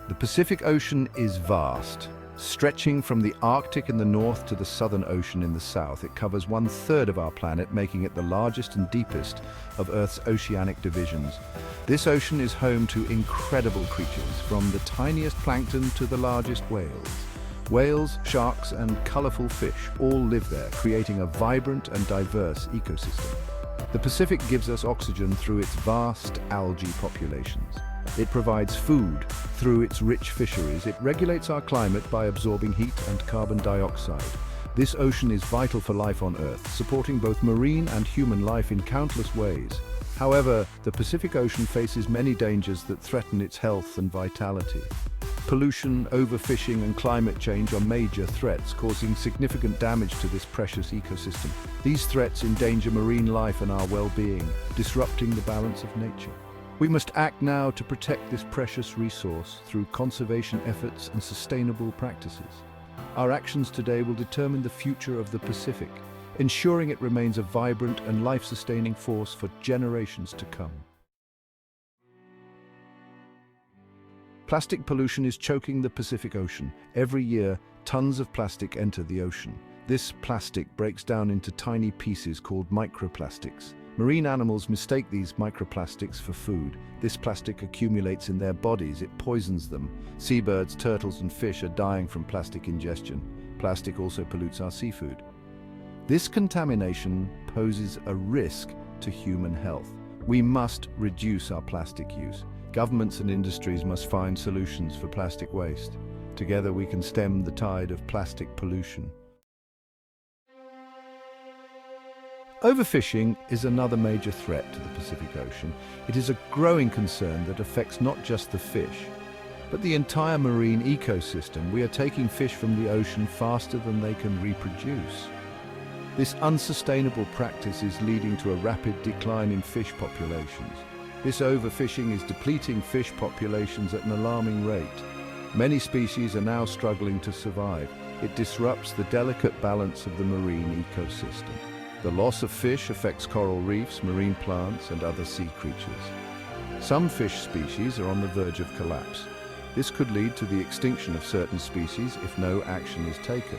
The Pacific Ocean is vast. Stretching from the Arctic in the north to the Southern Ocean in the south, it covers 1/3 of our planet, making it the largest and deepest of Earth's oceanic divisions. This ocean is home to incredible creatures, from the tiniest plankton to the largest whales. Whales, sharks, and colorful fish all live there, creating a vibrant and diverse ecosystem. The Pacific gives us oxygen through its vast algae populations. It provides food through its rich fisheries. It regulates our climate by absorbing heat and carbon dioxide. This ocean is vital for life on Earth, supporting both marine and human life in countless ways. However, the Pacific Ocean faces many dangers that threaten its health and vitality. Pollution, overfishing, and climate change are major threats, causing significant damage to this precious ecosystem. These threats endanger marine life and our well-being, disrupting the balance of nature. We must act now to protect this precious resource through conservation efforts and sustainable practices. Our actions today will determine the future of the Pacific, ensuring it remains a vibrant and life-sustaining force for generations to come. Plastic pollution is choking the Pacific Ocean. Every year, tons of plastic enter the ocean. This plastic breaks down into tiny pieces called microplastics. Marine animals mistake these microplastics for food. This plastic accumulates in their bodies. It poisons them. Seabirds, turtles, and fish are dying from plastic ingestion. Plastic also pollutes our seafood. This contamination poses a risk to human health. We must reduce our plastic use. Governments and industries must find solutions for plastic waste. Together we can stem the tide of plastic pollution. Overfishing is another major threat to the Pacific Ocean. It is a growing concern that affects not just the fish, but the entire marine ecosystem. We are taking fish from the ocean faster than they can reproduce. This unsustainable practice is leading to a rapid decline in fish populations. This overfishing is depleting fish populations at an alarming rate. Many species are now struggling to survive. It disrupts the delicate balance of the marine ecosystem. The loss of fish affects coral reefs, marine plants, and other sea creatures. Some fish species are on the verge of collapse. This could lead to the extinction of certain species if no action is taken.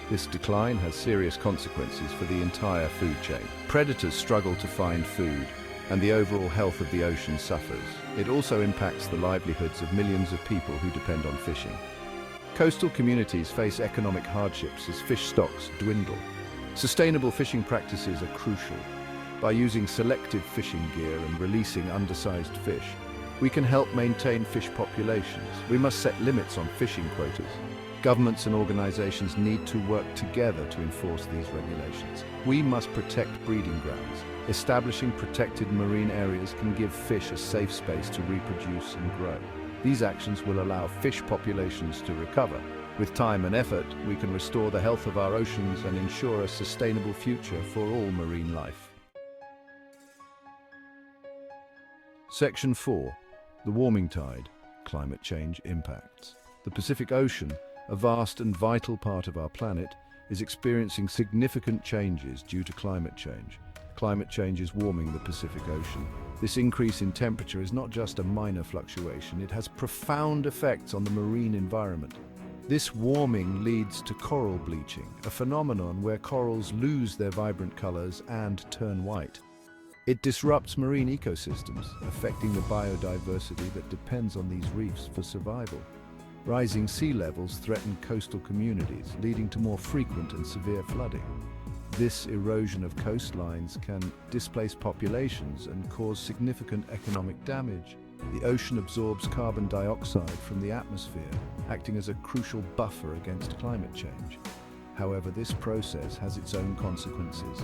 This decline has serious consequences for the entire food chain. Predators struggle to find food, and the overall health of the ocean suffers. It also impacts the livelihoods of millions of people who depend on fishing. Coastal communities face economic hardships as fish stocks dwindle. Sustainable fishing practices are crucial. By using selective fishing gear and releasing undersized fish, we can help maintain fish populations. We must set limits on fishing quotas. Governments and organizations need to work together to enforce these regulations. We must protect breeding grounds. Establishing protected marine areas can give fish a safe space to reproduce and grow. These actions will allow fish populations to recover. With time and effort, we can restore the health of our oceans and ensure a sustainable future for all marine life. Section 4. The warming tide. Climate change impacts. The Pacific Ocean, a vast and vital part of our planet, is experiencing significant changes due to climate change. Climate change is warming the Pacific Ocean. This increase in temperature is not just a minor fluctuation, it has profound effects on the marine environment. This warming leads to coral bleaching, a phenomenon where corals lose their vibrant colors and turn white. It disrupts marine ecosystems, affecting the biodiversity that depends on these reefs for survival. Rising sea levels threaten coastal communities, leading to more frequent and severe flooding. This erosion of coastlines can displace populations and cause significant economic damage. The ocean absorbs carbon dioxide from the atmosphere, acting as a crucial buffer against climate change. However, this process has its own consequences.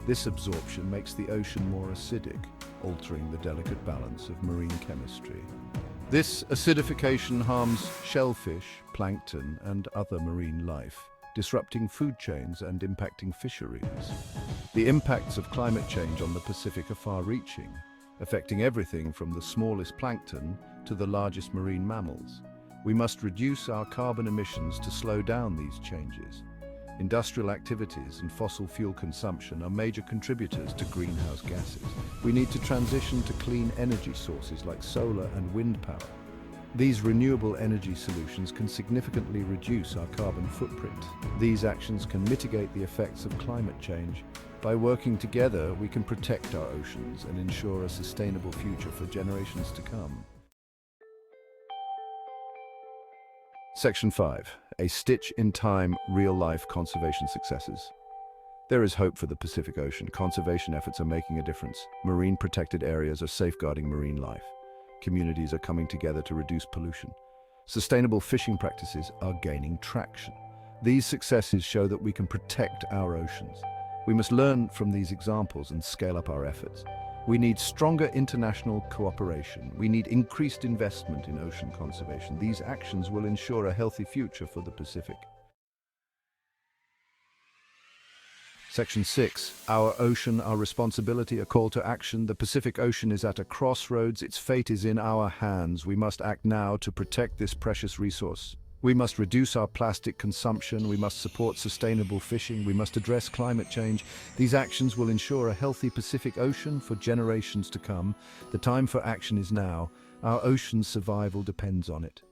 This absorption makes the ocean more acidic, altering the delicate balance of marine chemistry. This acidification harms shellfish, plankton, and other marine life, disrupting food chains and impacting fisheries. The impacts of climate change on the Pacific are far-reaching, affecting everything from the smallest plankton to the largest marine mammals. We must reduce our carbon emissions to slow down these changes. Industrial activities and fossil fuel consumption are major contributors to greenhouse gases. We need to transition to clean energy sources like solar and wind power. These renewable energy solutions can significantly reduce our carbon footprint. These actions can mitigate the effects of climate change. By working together, we can protect our oceans and ensure a sustainable future for generations to come. Section 5. A stitch in time, real-life conservation successes. There is hope for the Pacific Ocean. Conservation efforts are making a difference. Marine protected areas are safeguarding marine life. Communities are coming together to reduce pollution. Sustainable fishing practices are gaining traction. These successes show that we can protect our oceans. We must learn from these examples and scale up our efforts. We need stronger international cooperation. We need increased investment in ocean conservation. These actions will ensure a healthy future for the Pacific. Section 6. Our ocean, our responsibility, a call to action. The Pacific Ocean is at a crossroads. Its fate is in our hands. We must act now to protect this precious resource. We must reduce our plastic consumption. We must support sustainable fishing. We must address climate change. These actions will ensure a healthy Pacific Ocean for generations to come. The time for action is now. Our ocean's survival depends on it.